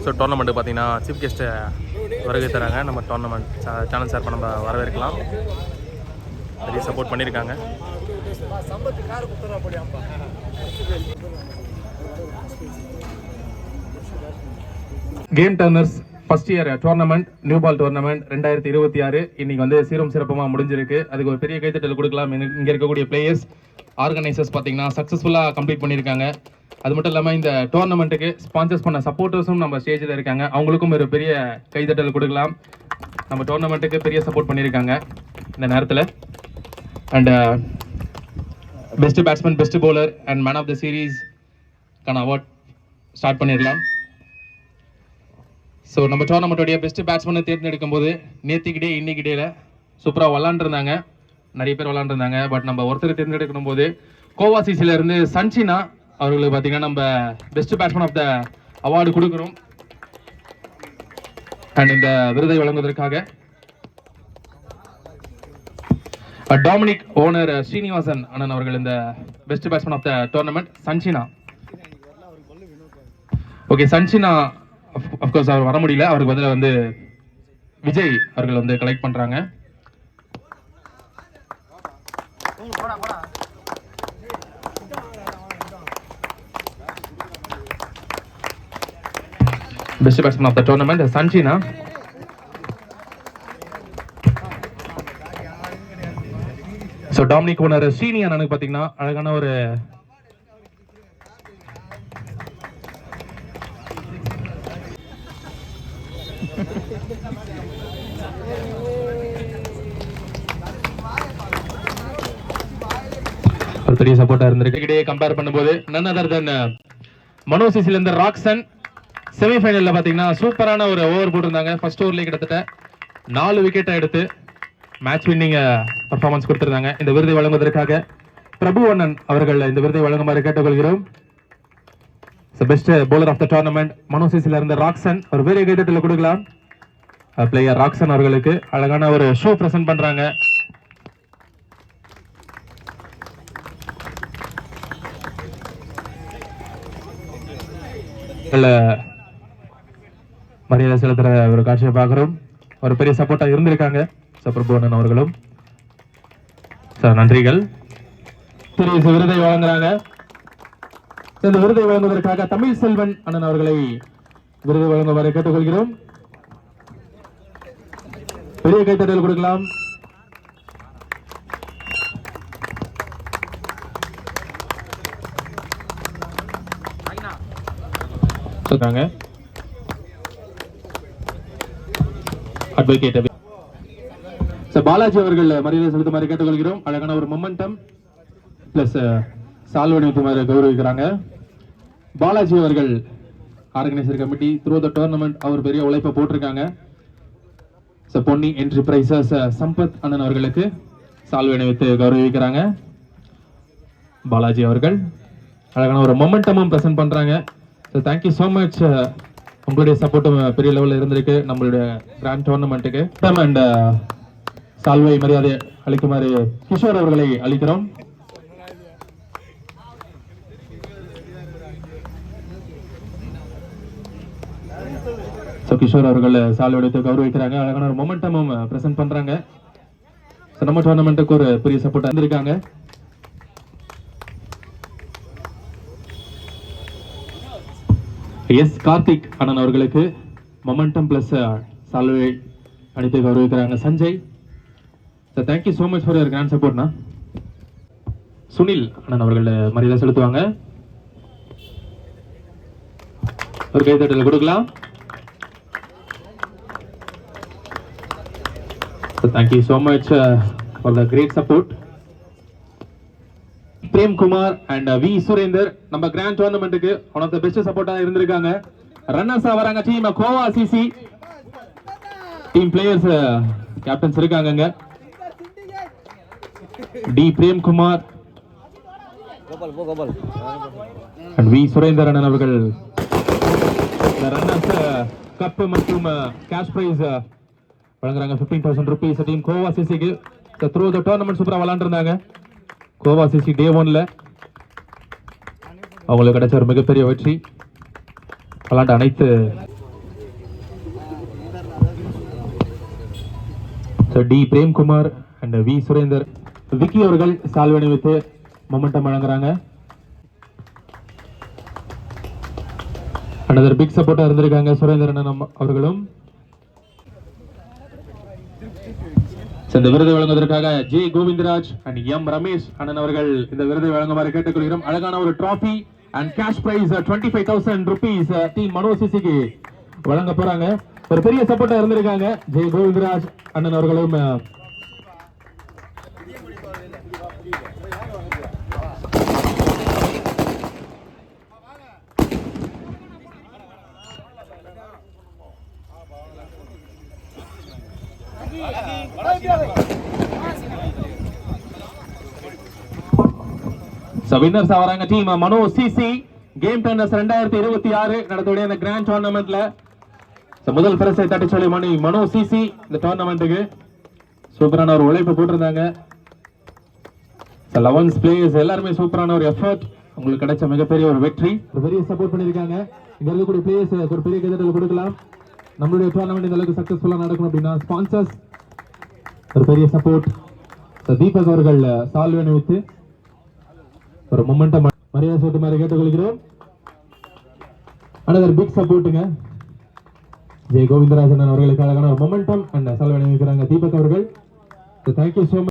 So tournament பார்த்தீங்கன்னா chief guest வருகை தராங்க. நம்ம டோர்னமெண்ட் சேனல் சார்பாக நம்ம வரவேற்கலாம். நிறைய சப்போர்ட் பண்ணியிருக்காங்க. Game turners first year tournament new ball tournament 2026 இன்னைக்கு வந்து சீரும் சிறப்பமாக முடிஞ்சிருக்கு. அதுக்கு ஒரு பெரிய கைத்தட்டல் கொடுக்கலாம். இங்கே இருக்கக்கூடிய பிளேயர்ஸ் ஆர்கனைசர்ஸ் பார்த்தீங்கன்னா சக்ஸஸ்ஃபுல்லாக கம்ப்ளீட் பண்ணியிருக்காங்க. அது மட்டும் இல்லாமல் இந்த டோர்னமெண்ட்டுக்கு ஸ்பான்சர்ஸ் பண்ண சப்போர்ட்டர்ஸும் நம்ம ஸ்டேஜில் இருக்காங்க. அவங்களுக்கும் ஒரு பெரிய கைத்தட்டல் கொடுக்கலாம். நம்ம டோர்னமெண்ட்டுக்கு பெரிய சப்போர்ட் பண்ணியிருக்காங்க இந்த நேரத்தில். And best batsman, best bowler and man of the சீரீஸ்க்கான அவார்ட் ஸ்டார்ட் பண்ணிடலாம். ஸோ நம்ம டோர்னமெண்ட்டோடைய பெஸ்ட் பேட்ஸ்மேனை தேர்ந்தெடுக்கும் போது நேற்றுக்கிட்டே இன்னைக்கிட்டேல சூப்பராக விளாண்டுருந்தாங்க. நிறைய பேர் விளாண்டுருந்தாங்க. பட் நம்ம ஒருத்தர் தேர்ந்தெடுக்கணும் போது கோவாசிசில இருந்து சன்சினா அவர்களுக்கு பார்த்தீங்கன்னா நம்ம best batsman of the award கொடுக்குறோம். அண்ட் இந்த விருதை வழங்குவதற்காக டாமினிக் ஓனர் ஸ்ரீனிவாசன் அண்ணன் அவர்கள் இந்த best batsman of the tournament Sansina. Okay, Sansina of course அவர் வர முடியல. அவருக்கு பதிலாக வந்து விஜய் அவர்கள் வந்து கலெக்ட் பண்றாங்க. Best batsman of the tournament Sansina. So Dominic owner Srini அண்ணனுக்கு பார்த்தீங்கன்னா அழகான ஒரு பெரிய சப்போர்ட்டா இருந்திருக்கு. கம்பேர் பண்ணும்போது none other than மனோசிசில இருந்து ராக்சன் செமிஃபைனல்ல பாத்தீங்கன்னா சூப்பரான ஒரு ஓவர் போட்டிருந்தாங்க. ஃபர்ஸ்ட் ஓவர்ல கிட்டத்தட்ட 4 விக்கெட் எடுத்து மேட்ச் வின்னிங் பெர்ஃபார்மன்ஸ் கொடுத்திருந்தாங்க. இந்த விருதை வழங்குவதற்காக பிரபுவண்ணன் அவர்கள் இந்த விருதை வழங்குமாறு கேட்டுக்கொள்கிறோம். Best bowler of the tournament மனோசிசில இருந்து ராக்சன் ஒரு பெரிய கைத்தட்டல் கொடுக்கலாம். பிளேயர் ராக்சன் அவர்களுக்கு அழகான ஒரு ஷோ பிரசன்ட் பண்றாங்க. மரியாதை செலுத்துற ஒரு காட்சியை பார்க்கிறோம். ஒரு பெரிய சப்போர்ட்டா இருந்திருக்காங்க பிரபுவண்ணன் அவர்களும். சார் நன்றிகள். விருதை வழங்குறாங்க. இந்த விருதை வழங்குவதற்காக தமிழ் செல்வன் அண்ணன் அவர்களை விருது வழங்குமாறு கேட்டுக்கொள்கிறோம். பெரிய கைத்தட்டல் கொடுக்கலாம். பாலாஜி அவர்கள் மரியாதை செலுத்துமாறு கேட்டுக்கொள்கிறோம். அழகான ஒரு மொமெண்டம் பிளஸ் சால்வணித்துமாறு கௌரவிக்கிறாங்க. பாலாஜி அவர்கள் organiser committee through the tournament அவர் பெரிய உழைப்பை போட்டிருக்காங்க. பொன்னி என்டர்பிரைசஸ் சம்பத் அண்ணன் அவர்களுக்கு சால்வை அணிவித்து கௌரவிக்கிறாங்க. பாலாஜி அவர்கள் அழகான ஒரு மொமெண்டமும் பிரசன்ட் பண்றாங்க. Thank you so much. உங்களுடைய சப்போர்ட்டும் பெரிய லெவலில் இருந்திருக்கு நம்மளுடைய கிராண்ட் டோர்னமெண்ட்டுக்கு. அண்ட் சால்வை மரியாதை அளிக்குமாறு கிஷோர் அவர்களை அளிக்கிறோம். கிஷோர் அவர்கள் சால்வை எடுத்து கௌரவிக்கிறாங்க. அழகான ஒரு மொமெண்டமும் பிரசன்ட் பண்றாங்க. நம்ம டோர்னமெண்ட்டுக்கு ஒரு பெரிய சப்போர்ட் இருந்திருக்காங்க. எஸ் கார்த்திக் அண்ணன் அவர்களுக்கு மொமெண்டம் பிளஸ் சால்வை அளித்து கௌரவிக்கிறாங்க. Sanjay sir thank you so much for your grand சப்போர்ட்னா. சுனில் அண்ணன் அவர்கள் மரியாதை செலுத்துவாங்க. ஒரு கைத்தட்டல் கொடுக்கலாம். Thank you so much for the great support. Prem Kumar and V Surender நம்ம கிராண்ட் டோர்னமெண்ட்டுக்கு ஒன் ஆஃப் த பெஸ்ட் சப்போர்ட்டா இருந்திருக்காங்க. ரன்னர்ஸா வராங்க team Goa CC team players captains இருக்காங்க. D Prem Kumar and V Surender அண்ணன் அவர்கள் ரன்னர்ஸ் கப் மற்றும் கேஷ் பிரைஸ் வழங்குறாங்க. 15,000 rupees டீம் கோவா சிசிக்கு. த்ரூ த டோர்னமெண்ட் சூப்பரா விளையாண்டுருந்தாங்க. கோவா சிசி டே 1ல அவங்களுக்கு கிடைச்ச ஒரு மிகப்பெரிய வெற்றி. விளையாண்ட அனைத்து T Premkumar and V Surendar, Vicky அவர்கள் சால்வை அணிவித்து மொமெண்டம் வழங்குறாங்க. another big சப்போர்ட்டா இருந்திருக்காங்க சுரேந்திரன் அவர்களும். இந்த விருதை வழங்குவதற்காக J Govindaraj and M Ramesh அண்ணன் அவர்கள் இந்த விருதை வழங்குமாறு கேட்டுக்கொள்கிறோம். அழகான ஒரு trophy and cash prize 25,000 rupees team Mano சிசிக்கு வழங்க போறாங்க. ஒரு பெரிய சப்போர்ட்டா இருந்திருக்காங்க ஜே கோவிந்தராஜ் அண்ணன் அவர்களும். வின்னர்ஸ் ஆவறாங்க டீம் மனோ சிசி. கேம் டர்னர்ஸ் 2026 நடத்தக்கூடிய இந்த கிராண்ட் டோர்னமெண்ட்ல முதல் பரிசை தட்டி சொல்லி மனோ சிசி இந்த டோர்னமெண்ட்டுக்கு சூப்பரான ஒரு உழைப்பு போட்டிருந்தாங்க. 11 பிளேயர்ஸ் எல்லாருமே சூப்பரான ஒரு எஃபர்ட், உங்களுக்கு கிடைச்ச மிகப்பெரிய ஒரு வெற்றி. ஒரு பெரிய சப்போர்ட் பண்ணிருக்காங்க. இங்க இருக்கக்கூடிய பிளேயர்ஸ் ஒரு பெரிய கைதட்டல் கொடுக்கலாம். நம்மளுடைய டோர்னமெண்ட் இந்த அளவுக்கு சக்சஸ்ஃபுல்லா நடக்கணும் அப்படின்னா ஸ்பான்சர்ஸ் ஒரு பெரிய சப்போர்ட். தீபக் அவர்கள் சால்வை அணிவித்து ஒரு மொமெண்டம் மரியாதை செலுத்துமாறு கேட்டுக்கொள்கிறோம். another big சப்போர்ட்டுங்க ஜெய கோவிந்தராஜன் அவர்களுக்கு அழகான ஒரு மொமெண்டம் அண்ட் சால்வை அணிவிக்கிறாங்க தீபக் அவர்கள். Thank you so much.